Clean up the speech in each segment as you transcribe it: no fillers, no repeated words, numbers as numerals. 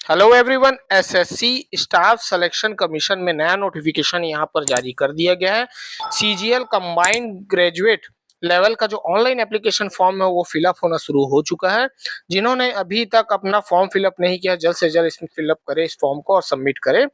Hello everyone. SSC staff selection commission में नया notification यहां पर जारी कर दिया गया है। सीजीएल कंबाइंड ग्रेजुएट लेवल का जो ऑनलाइन एप्लीकेशन फॉर्म है वो फिलअप होना शुरू हो चुका है। जिन्होंने अभी तक अपना फॉर्म फिलअप नहीं किया जल्द से जल्द इसमें फिलअप करें इस फॉर्म को और सबमिट करें।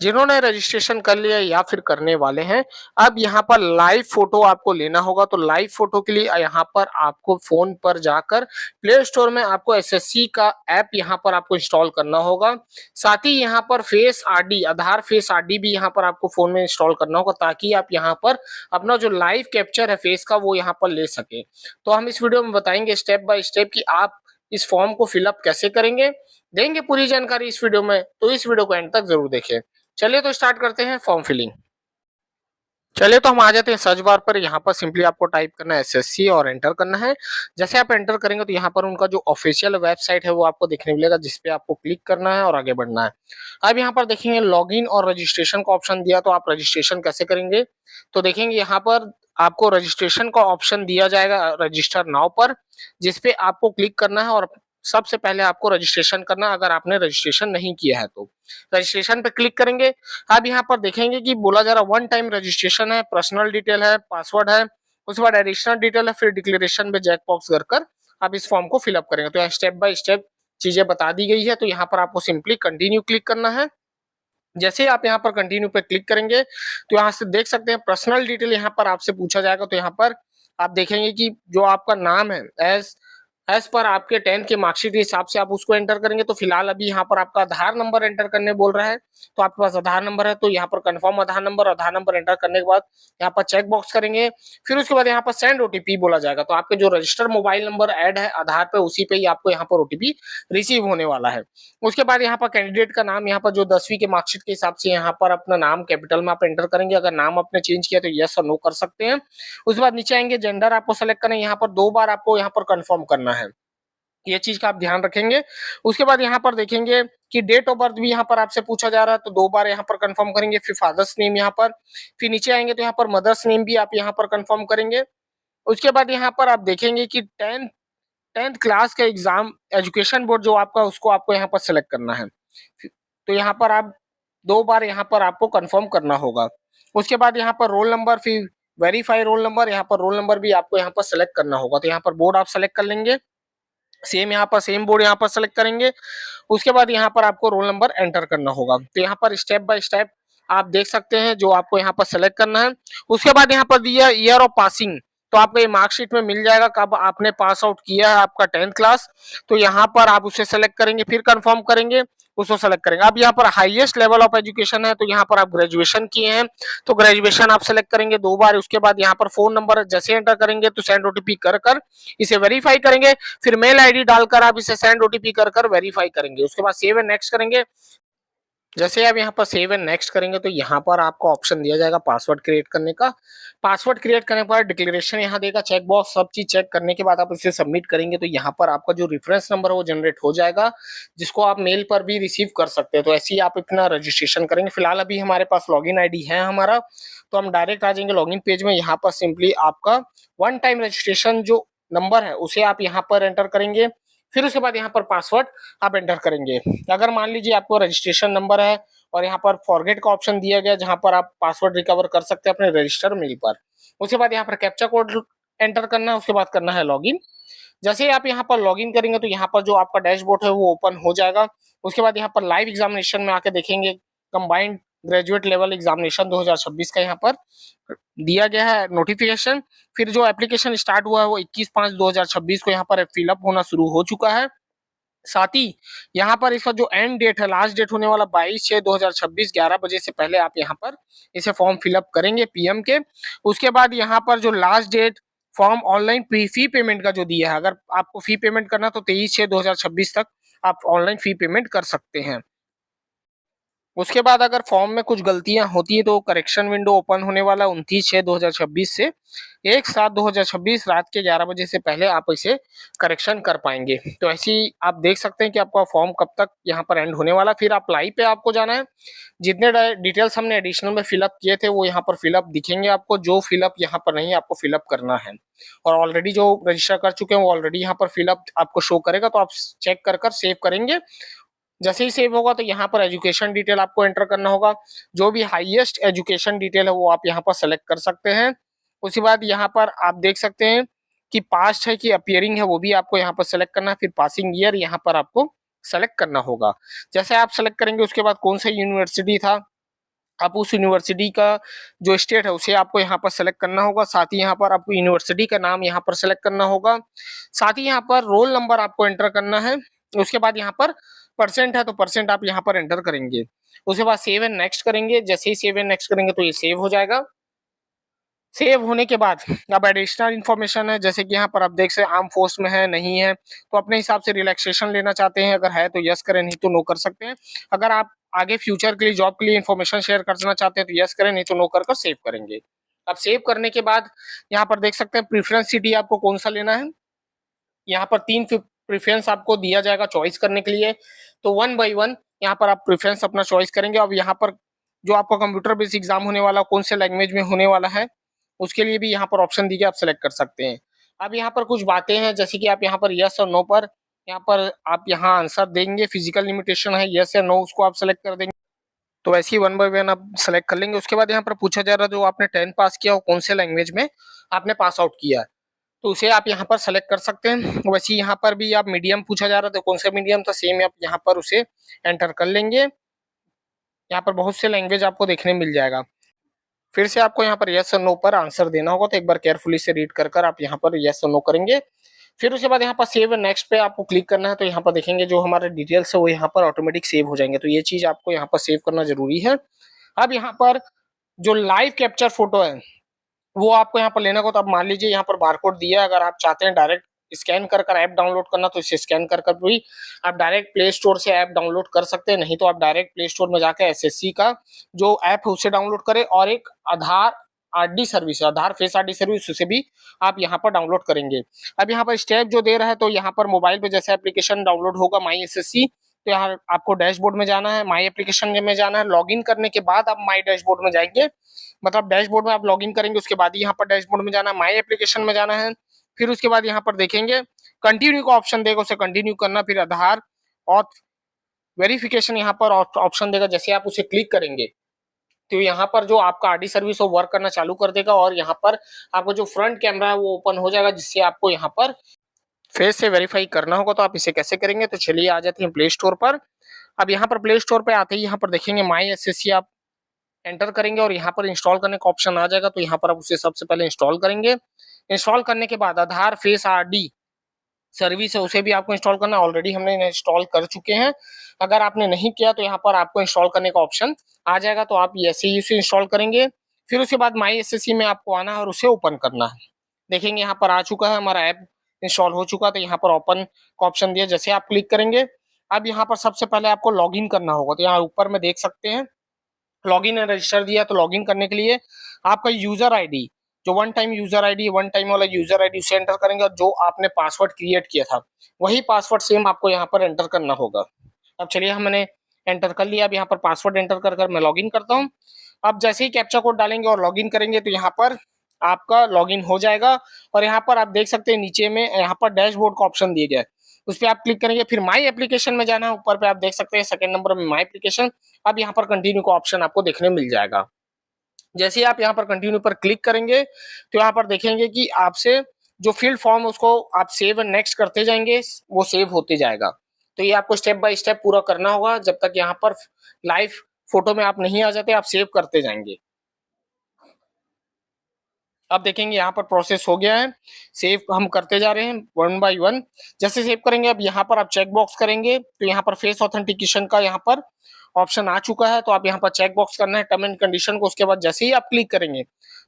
जिन्होंने रजिस्ट्रेशन कर लिया या फिर करने वाले हैं, अब यहाँ पर लाइव फोटो आपको लेना होगा। तो लाइव फोटो के लिए यहाँ पर आपको फोन पर जाकर प्ले स्टोर में आपको एसएससी का ऐप यहाँ पर आपको इंस्टॉल करना होगा। साथ ही यहाँ पर फेस आरडी, आधार फेस आरडी भी यहाँ पर आपको फोन में इंस्टॉल करना होगा ताकि आप यहाँ पर अपना जो लाइव कैप्चर है फेस का वो यहाँ पर ले सके। तो हम इस वीडियो में बताएंगे स्टेप बाय स्टेप कि आप इस फॉर्म को फिलअप कैसे करेंगे, देंगे पूरी जानकारी इस वीडियो में। तो इस वीडियो को एंड तक जरूर देखें। चलिए तो स्टार्ट करते हैं फॉर्म फिलिंग। चलिए तो हम आ जाते हैं सर्च बार पर। यहाँ पर सिंपली आपको टाइप करना है एसएससी और एंटर करना है। जैसे आप एंटर करेंगे तो यहाँ पर उनका जो ऑफिशियल वेबसाइट है वो आपको देखने मिलेगा, जिसपे आपको क्लिक करना है और आगे बढ़ना है। अब यहाँ पर देखेंगे लॉगिन और रजिस्ट्रेशन का ऑप्शन दिया, तो आप रजिस्ट्रेशन कैसे करेंगे। तो देखेंगे यहाँ पर आपको रजिस्ट्रेशन का ऑप्शन दिया जाएगा रजिस्टर नाउ पर, जिसपे आपको क्लिक करना है और सबसे पहले आपको रजिस्ट्रेशन करना अगर आपने रजिस्ट्रेशन नहीं किया है तो रजिस्ट्रेशन पे क्लिक करेंगे। अब यहाँ पर देखेंगे कि बोला जा रहा वन टाइम रजिस्ट्रेशन है, पर्सनल डिटेल है, पासवर्ड है, उसके बाद एडिशनल डिटेल है, फिर डिक्लेरेशन में चेक बॉक्स कर आप इस फॉर्म को फिलअप करेंगे। तो यहाँ स्टेप बाय स्टेप चीजें बता दी गई है। तो यहाँ पर आपको सिंपली कंटिन्यू क्लिक करना है। जैसे ही आप यहाँ पर कंटिन्यू पे क्लिक करेंगे तो यहाँ से देख सकते हैं पर्सनल डिटेल यहाँ पर आपसे पूछा जाएगा। तो यहाँ पर आप देखेंगे कि जो आपका नाम है एज पर आपके 10th के मार्कशीट के हिसाब से आप उसको एंटर करेंगे। तो फिलहाल अभी यहाँ पर आपका आधार नंबर एंटर करने बोल रहा है, तो आपके पास आधार नंबर है तो यहाँ पर कंफर्म आधार नंबर एंटर करने के बाद यहाँ पर चेक बॉक्स करेंगे। फिर उसके बाद यहाँ पर सेंड ओटीपी बोला जाएगा। तो आपके जो रजिस्टर्ड मोबाइल नंबर ऐड है आधार पे उसी पे ही आपको यहाँ पर ओटीपी रिसीव होने वाला है। उसके बाद यहाँ पर कैंडिडेट का नाम यहाँ पर जो 10वीं के मार्कशीट के हिसाब से यहाँ पर अपना नाम कैपिटल में आप एंटर करेंगे। अगर नाम आपने चेंज किया तो यस और नो कर सकते हैं। उसके बाद नीचे आएंगे, जेंडर आपको सेलेक्ट करना है। यहाँ पर 2 बार आपको यहाँ पर कंफर्म करना है, ये चीज का आप ध्यान रखेंगे। उसके बाद यहाँ पर देखेंगे कि डेट ऑफ बर्थ भी यहाँ पर आपसे पूछा जा रहा है, तो 2 बार यहाँ पर कंफर्म करेंगे। फिर फादर्स नेम यहाँ पर, फिर नीचे आएंगे तो यहाँ पर मदर्स नेम भी आप यहाँ पर कंफर्म करेंगे। उसके बाद यहाँ पर आप देखेंगे कि टेंथ क्लास का एग्जाम एजुकेशन बोर्ड जो आपका उसको आपको यहाँ पर सेलेक्ट करना है। तो यहाँ पर आप 2 बार यहाँ पर आपको कंफर्म करना होगा। उसके बाद यहाँ पर रोल नंबर, फिर वेरीफाई रोल नंबर, यहाँ पर रोल नंबर भी आपको यहाँ पर सेलेक्ट करना होगा। तो यहाँ पर बोर्ड आप सेलेक्ट कर लेंगे, सेम यहाँ पर सेम बोर्ड यहाँ पर सेलेक्ट करेंगे। उसके बाद यहाँ पर आपको रोल नंबर एंटर करना होगा। तो यहाँ पर स्टेप बाय स्टेप आप देख सकते हैं जो आपको यहाँ पर सेलेक्ट करना है। उसके बाद यहाँ पर दिया ईयर ऑफ पासिंग, तो आपको ये मार्कशीट में मिल जाएगा कब आपने पास आउट किया है आपका 10th क्लास। तो यहाँ पर आप उसे सेलेक्ट करेंगे, फिर कंफर्म करेंगे, उसको सेलेक्ट करेंगे। अब यहाँ पर हाईएस्ट लेवल ऑफ एजुकेशन है तो यहाँ पर आप ग्रेजुएशन किए हैं तो ग्रेजुएशन आप सेलेक्ट करेंगे 2 बार। उसके बाद यहाँ पर फोन नंबर जैसे एंटर करेंगे तो सेंड ओटीपी कर इसे वेरीफाई करेंगे। फिर मेल आईडी डालकर आप इसे सेंड ओटीपी कर वेरीफाई करेंगे। उसके बाद सेव एंड नेक्स्ट करेंगे। जैसे आप यहाँ पर सेव एंड नेक्स्ट करेंगे तो यहाँ पर आपको ऑप्शन दिया जाएगा पासवर्ड क्रिएट करने का। पासवर्ड क्रिएट करने के बाद डिक्लेरेशन यहाँ देगा, चेक बॉक्स सब चीज चेक करने के बाद आप इसे सबमिट करेंगे तो यहाँ पर आपका जो रेफरेंस नंबर है वो जनरेट हो जाएगा, जिसको आप मेल पर भी रिसीव कर सकते हैं। तो ऐसे ही आप अपना रजिस्ट्रेशन करेंगे। फिलहाल अभी हमारे पास लॉगिन आईडी है हमारा, तो हम डायरेक्ट आ जाएंगे लॉगिन पेज में। यहाँ पर सिंपली आपका वन टाइम रजिस्ट्रेशन जो नंबर है उसे आप यहाँ पर एंटर करेंगे। फिर उसके बाद यहाँ पर पासवर्ड आप एंटर करेंगे। अगर मान लीजिए आपको रजिस्ट्रेशन नंबर है और यहाँ पर फॉरगेट का ऑप्शन दिया गया जहां पर आप पासवर्ड रिकवर कर सकते हैं अपने रजिस्टर मेल पर। उसके बाद यहाँ पर कैप्चा कोड एंटर करना है, उसके बाद करना है लॉगिन। जैसे ही आप यहाँ पर लॉगिन करेंगे तो यहाँ पर जो आपका डैशबोर्ड है वो ओपन हो जाएगा। उसके बाद यहाँ पर लाइव एग्जामिनेशन में आके देखेंगे कंबाइंड ग्रेजुएट लेवल एग्जामिनेशन 2026 का यहाँ पर दिया गया है नोटिफिकेशन। फिर जो एप्लीकेशन स्टार्ट हुआ है वो 21/5/2026 को यहाँ पर फिलअप होना शुरू हो चुका है। साथ ही यहाँ पर इसका जो एंड डेट है, लास्ट डेट होने वाला 22/6/2026 11 बजे से पहले आप यहाँ पर इसे फॉर्म फिलअप करेंगे पीएम के। उसके बाद यहाँ पर जो last date form online fee payment का जो दिया है, अगर आपको फी पेमेंट करना तो 23/6/2026 तक आप ऑनलाइन फी पेमेंट कर सकते हैं। उसके बाद अगर फॉर्म में कुछ गलतियां होती है तो करेक्शन विंडो ओपन होने वाला 29/6/2026 से 1/7/2026 रात के 11 बजे से पहले आप इसे करेक्शन कर पाएंगे। तो ऐसे ही आप देख सकते हैं कि आपका फॉर्म कब तक यहाँ पर एंड होने वाला। फिर अप्लाई पे आपको जाना है। जितने डिटेल्स हमने एडिशनल में फिलअप किए थे वो यहाँ पर फिलअप दिखेंगे आपको, जो फिलअप यहाँ पर नहीं आपको फिलअप करना है। और ऑलरेडी जो रजिस्टर कर चुके हैं वो ऑलरेडी यहाँ पर फिलअप आपको शो करेगा, तो आप चेक कर सेव करेंगे जैसे ही सेव होगा तो यहाँ पर एजुकेशन डिटेल आपको एंटर करना होगा। जो भी हाईएस्ट एजुकेशन डिटेल है वो आप यहाँ पर सेलेक्ट कर सकते हैं। उसके बाद यहाँ पर आप देख सकते हैं कि पास्ट है कि अपीयरिंग है, वो भी आपको यहाँ पर सेलेक्ट करना है। फिर पासिंग ईयर यहाँ पर आपको सेलेक्ट करना होगा। जैसे आप सेलेक्ट करेंगे उसके बाद कौन सा यूनिवर्सिटी था, आप उस यूनिवर्सिटी का जो स्टेट है उसे आपको यहाँ पर सेलेक्ट करना होगा। साथ ही यहाँ पर आपको यूनिवर्सिटी का नाम यहाँ पर सेलेक्ट करना होगा। साथ ही यहाँ पर रोल नंबर आपको एंटर करना है। उसके बाद यहाँ पर परसेंट है तो परसेंट आप यहाँ पर एंटर करेंगे। उसके बाद सेव एंड नेक्स्ट करेंगे। जैसे ही सेव एंड नेक्स्ट करेंगे तो ये सेव हो जाएगा। सेव होने के बाद अब एडिशनल इन्फॉर्मेशन है, जैसे कि यहाँ पर आप देख सकते हैं आर्म फोर्स में है नहीं है, तो अपने हिसाब से रिलैक्सेशन लेना चाहते हैं, अगर है तो यस करें, नहीं तो नो कर सकते हैं। अगर आप आगे फ्यूचर के लिए जॉब के लिए इन्फॉर्मेशन शेयर करना चाहते हैं तो यस करें, नहीं तो नो कर सेव करेंगे। अब सेव करने के बाद यहाँ पर देख सकते हैं प्रेफरेंस सिटी आपको कौन सा लेना है। यहाँ पर 3 प्रेफरेंस आपको दिया जाएगा चॉइस करने के लिए, तो वन बाय वन यहाँ पर आप प्रेफरेंस अपना चॉइस करेंगे। अब यहाँ पर जो आपका कंप्यूटर बेस्ड एग्जाम होने वाला कौन से लैंग्वेज में होने वाला है उसके लिए भी यहाँ पर ऑप्शन दी गई, आप सेलेक्ट कर सकते हैं। अब यहाँ पर कुछ बातें हैं, जैसे कि आप यहाँ पर यस और नो पर यहाँ पर आप यहाँ आंसर देंगे। फिजिकल लिमिटेशन है यस या नो, उसको आप सेलेक्ट कर देंगे। तो वैसे ही वन बाय वन आप सेलेक्ट कर लेंगे। उसके बाद यहाँ पर पूछा जा रहा है जो आपने 10th पास किया हो कौन से लैंग्वेज में आपने पास आउट किया है, तो उसे आप यहाँ पर सेलेक्ट कर सकते हैं। वैसे यहाँ पर भी आप मीडियम पूछा जा रहा था कौन सा मीडियम था, सेम आप यहाँ पर उसे एंटर कर लेंगे। यहाँ पर बहुत से लैंग्वेज आपको देखने मिल जाएगा। फिर से आपको यहाँ पर यस और नो पर आंसर देना होगा, तो एक बार केयरफुली से रीड कर आप यहाँ पर यस और नो करेंगे। फिर उसके बाद यहाँ पर सेव एंड नेक्स्ट पे आपको क्लिक करना है, तो यहाँ पर देखेंगे जो हमारे डिटेल्स है वो यहाँ पर ऑटोमेटिक सेव हो जाएंगे। तो ये चीज आपको यहाँ पर सेव करना जरूरी है। अब यहाँ पर जो लाइव कैप्चर फोटो है वो आपको यहाँ पर लेना होगा। तो अब मान लीजिए यहाँ पर बारकोड दिया है, अगर आप चाहते हैं डायरेक्ट स्कैन कर ऐप डाउनलोड करना तो इसे स्कैन कर भी आप डायरेक्ट प्ले स्टोर से ऐप डाउनलोड कर सकते हैं। नहीं तो आप डायरेक्ट प्ले स्टोर में जाकर एसएससी का जो ऐप है उसे डाउनलोड करें, और एक आधार आरडी सर्विस, आधार फेस आरडी सर्विस, उसे भी आप यहाँ पर डाउनलोड करेंगे। अब यहाँ पर स्टेप जो दे रहा है, तो यहाँ पर मोबाइल पे जैसे एप्लीकेशन डाउनलोड होगा माई एसएससी, तो यहाँ आपको डैशबोर्ड में जाना है, माई एप्लीकेशन में जाना है। लॉगिन करने के बाद आप माई डैशबोर्ड में जाएंगे, मतलब डैशबोर्ड में आप लॉगिन करेंगे, उसके बाद यहाँ पर डैशबोर्ड में जाना है, माई एप्लीकेशन में जाना है। फिर उसके बाद यहाँ पर देखेंगे कंटिन्यू का ऑप्शन देगा, उसे कंटिन्यू करना। फिर आधार और वेरिफिकेशन यहाँ पर ऑप्शन देगा, जैसे आप उसे क्लिक करेंगे तो यहाँ पर जो आपका आरडी सर्विस वो वर्क करना चालू कर देगा, और यहाँ पर आपको जो फ्रंट कैमरा है वो ओपन हो जाएगा, जिससे आपको यहाँ पर फेस से वेरीफाई करना होगा। तो आप इसे कैसे करेंगे, तो चलिए आ जाते हैं प्ले स्टोर पर। अब यहाँ पर प्ले स्टोर पे आते ही यहाँ पर देखेंगे माई एसएससी आप एंटर करेंगे, और यहाँ पर इंस्टॉल करने का ऑप्शन आ जाएगा। तो यहाँ पर आप उसे सबसे पहले इंस्टॉल करेंगे। इंस्टॉल करने के बाद आधार फेस आरडी सर्विस है उसे भी आपको इंस्टॉल करना, ऑलरेडी हमने इंस्टॉल कर चुके हैं। अगर आपने नहीं किया तो यहाँ पर आपको इंस्टॉल करने का ऑप्शन आ जाएगा, तो आप ऐसे ही उसे इंस्टॉल करेंगे। फिर उसके बाद माई एसएससी में आपको आना है और उसे ओपन करना है। देखेंगे यहाँ पर आ चुका है, हमारा ऐप इंस्टॉल हो चुका, तो यहाँ पर ओपन का ऑप्शन दिया, जैसे आप क्लिक करेंगे अब यहाँ पर सबसे पहले आपको लॉगिन करना होगा। तो यहाँ ऊपर में देख सकते हैं लॉगिन एंड रजिस्टर दिया, तो लॉगिन करने के लिए आपका यूजर आईडी, जो one time user ID, one time वाला यूजर आईडी उसे एंटर करेंगे, और जो आपने पासवर्ड क्रिएट किया था वही पासवर्ड सेम आपको यहाँ पर एंटर करना होगा। अब चलिए हमने एंटर कर लिया। अब यहाँ पर पासवर्ड एंटर कर मैं लॉगिन करता हूँ। अब जैसे ही कैप्चा कोड डालेंगे और लॉगिन करेंगे तो यहाँ पर आपका लॉगिन हो जाएगा, और यहाँ पर आप देख सकते हैं नीचे में यहाँ पर डैशबोर्ड का ऑप्शन दिया गया है, उस पर आप क्लिक करेंगे। फिर माई एप्लीकेशन में जाना है, ऊपर पे आप देख सकते हैं सेकंड नंबर में माई एप्लीकेशन। अब यहाँ पर कंटिन्यू का ऑप्शन आपको देखने मिल जाएगा। जैसे ही आप यहाँ पर कंटिन्यू पर क्लिक करेंगे तो यहाँ पर देखेंगे कि आपसे जो फील्ड फॉर्म उसको आप सेव एंड नेक्स्ट करते जाएंगे, वो सेव होते जाएगा। तो ये आपको स्टेप बाय स्टेप पूरा करना होगा, जब तक यहाँ पर लाइव फोटो में आप नहीं आ जाते, आप सेव करते जाएंगे। अब देखेंगे यहाँ पर प्रोसेस हो गया है, सेव हम करते जा रहे हैं वन बाय वन। जैसे सेव करेंगे अब यहाँ पर आप चेक बॉक्स करेंगे, तो यहाँ पर फेस ऑथेंटिकेशन का यहाँ पर ऑप्शन आ चुका है, तो आप यहाँ पर चेक बॉक्स करना है टर्म एंड कंडीशन को। उसके बाद जैसे ही आप क्लिक करेंगे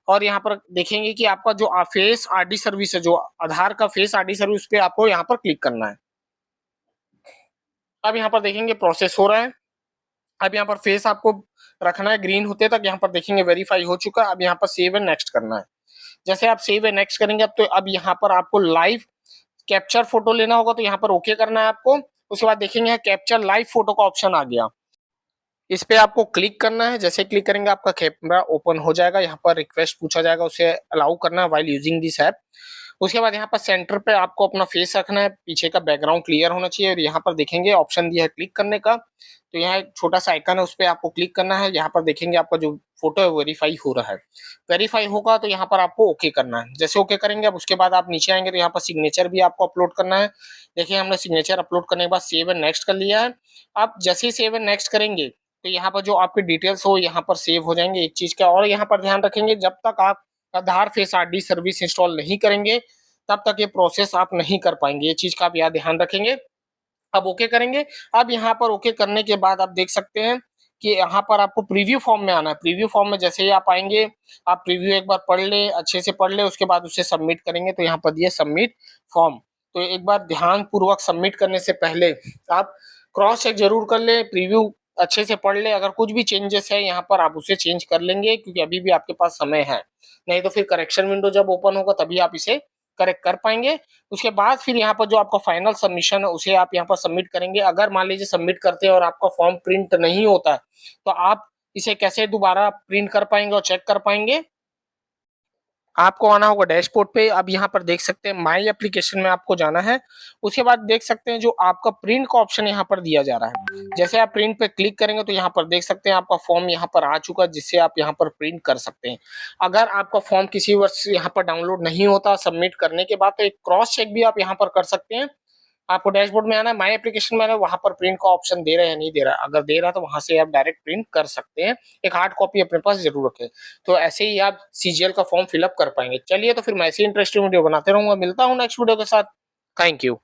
और यहाँ पर देखेंगे कि आपका जो फेस आरडी सर्विस है, जो आधार का फेस आरडी सर्विस पे आपको यहाँ पर क्लिक करना है। अब यहाँ पर देखेंगे प्रोसेस हो रहा है। अब यहाँ पर फेस आपको रखना है ग्रीन होते तक, यहाँ पर देखेंगे वेरीफाई हो चुका है। अब यहाँ पर सेव एंड नेक्स्ट करना है। जैसे आप सेव एंड नेक्स्ट करेंगे अब तो अब यहाँ पर आपको लाइव कैप्चर फोटो लेना होगा, तो यहाँ पर ओके करना है आपको। उसके बाद देखेंगे कैप्चर लाइव फोटो का ऑप्शन आ गया, इस पे आपको क्लिक करना है। जैसे क्लिक करेंगे आपका कैमरा ओपन हो जाएगा, यहाँ पर रिक्वेस्ट पूछा जाएगा, उसे अलाउ करना है वाइल यूजिंग दिस ऐप। उसके बाद यहाँ पर सेंटर पे आपको अपना फेस रखना है, पीछे का बैकग्राउंड क्लियर होना चाहिए और यहाँ पर देखेंगे ऑप्शन दिया है क्लिक करने का, तो यहाँ एक छोटा सा आइकन है, उस पे आपको क्लिक करना है। यहाँ पर देखेंगे आपका जो फोटो है वेरीफाई हो रहा है। वेरीफाई होगा तो यहाँ पर आपको ओके करना है। जैसे ओके करेंगे अब उसके बाद आप नीचे आएंगे तो यहाँ पर सिग्नेचर भी आपको अपलोड करना है। देखिए हमने सिग्नेचर अपलोड करने के बाद सेव एंड नेक्स्ट कर लिया है। आप जैसे ही सेव एंड नेक्स्ट करेंगे तो यहाँ पर जो आपके डिटेल्स हो यहाँ पर सेव हो जाएंगे एक चीज का। और यहाँ पर ध्यान रखेंगे जब तक आप आधार फेस आईडी सर्विस इंस्टॉल नहीं करेंगे तब तक ये प्रोसेस आप नहीं कर पाएंगे। ये चीज का आप याद ध्यान रखेंगे। अब ओके करेंगे। अब यहाँ पर ओके करने के बाद आप देख सकते हैं कि यहाँ पर आपको प्रीव्यू फॉर्म में आना है। प्रीव्यू फॉर्म में जैसे ही आप आएंगे, आप प्रीव्यू एक बार पढ़ ले, अच्छे से पढ़ ले, उसके बाद उसे सबमिट करेंगे तो यहाँ पर दिए सबमिट फॉर्म। तो एक बार ध्यान पूर्वक सबमिट करने से पहले आप क्रॉस चेक जरूर कर ले, प्रीव्यू अच्छे से पढ़ ले। अगर कुछ भी चेंजेस है यहाँ पर आप उसे चेंज कर लेंगे क्योंकि अभी भी आपके पास समय है, नहीं तो फिर करेक्शन विंडो जब ओपन होगा तभी आप इसे करेक्ट कर पाएंगे। उसके बाद फिर यहाँ पर जो आपका फाइनल सबमिशन है उसे आप यहाँ पर सबमिट करेंगे। अगर मान लीजिए सबमिट करते हैं और आपका फॉर्म प्रिंट नहीं होता है तो आप इसे कैसे दोबारा प्रिंट कर पाएंगे और चेक कर पाएंगे? आपको आना होगा डैशबोर्ड पे। अब यहाँ पर देख सकते हैं माई एप्लीकेशन में आपको जाना है। उसके बाद देख सकते हैं जो आपका प्रिंट का ऑप्शन यहाँ पर दिया जा रहा है। जैसे आप प्रिंट पे क्लिक करेंगे तो यहाँ पर देख सकते हैं आपका फॉर्म यहाँ पर आ चुका है जिससे आप यहाँ पर प्रिंट कर सकते हैं। अगर आपका फॉर्म किसी वजह से यहाँ पर डाउनलोड नहीं होता सबमिट करने के बाद तो एक क्रॉस चेक भी आप यहाँ पर कर सकते हैं। आपको डैशबोर्ड में आना है, माई एप्लीकेशन में आना है, वहां पर प्रिंट का ऑप्शन दे रहा है या नहीं दे रहा है। अगर दे रहा है तो वहां से आप डायरेक्ट प्रिंट कर सकते हैं। एक हार्ड कॉपी अपने पास जरूर रखें। तो ऐसे ही आप सीजीएल का फॉर्म फिलअप कर पाएंगे। चलिए तो फिर मैं ऐसी इंटरेस्टिंग वीडियो बनाते रहूंगा। मिलता हूँ नेक्स्ट वीडियो के साथ। Thank you.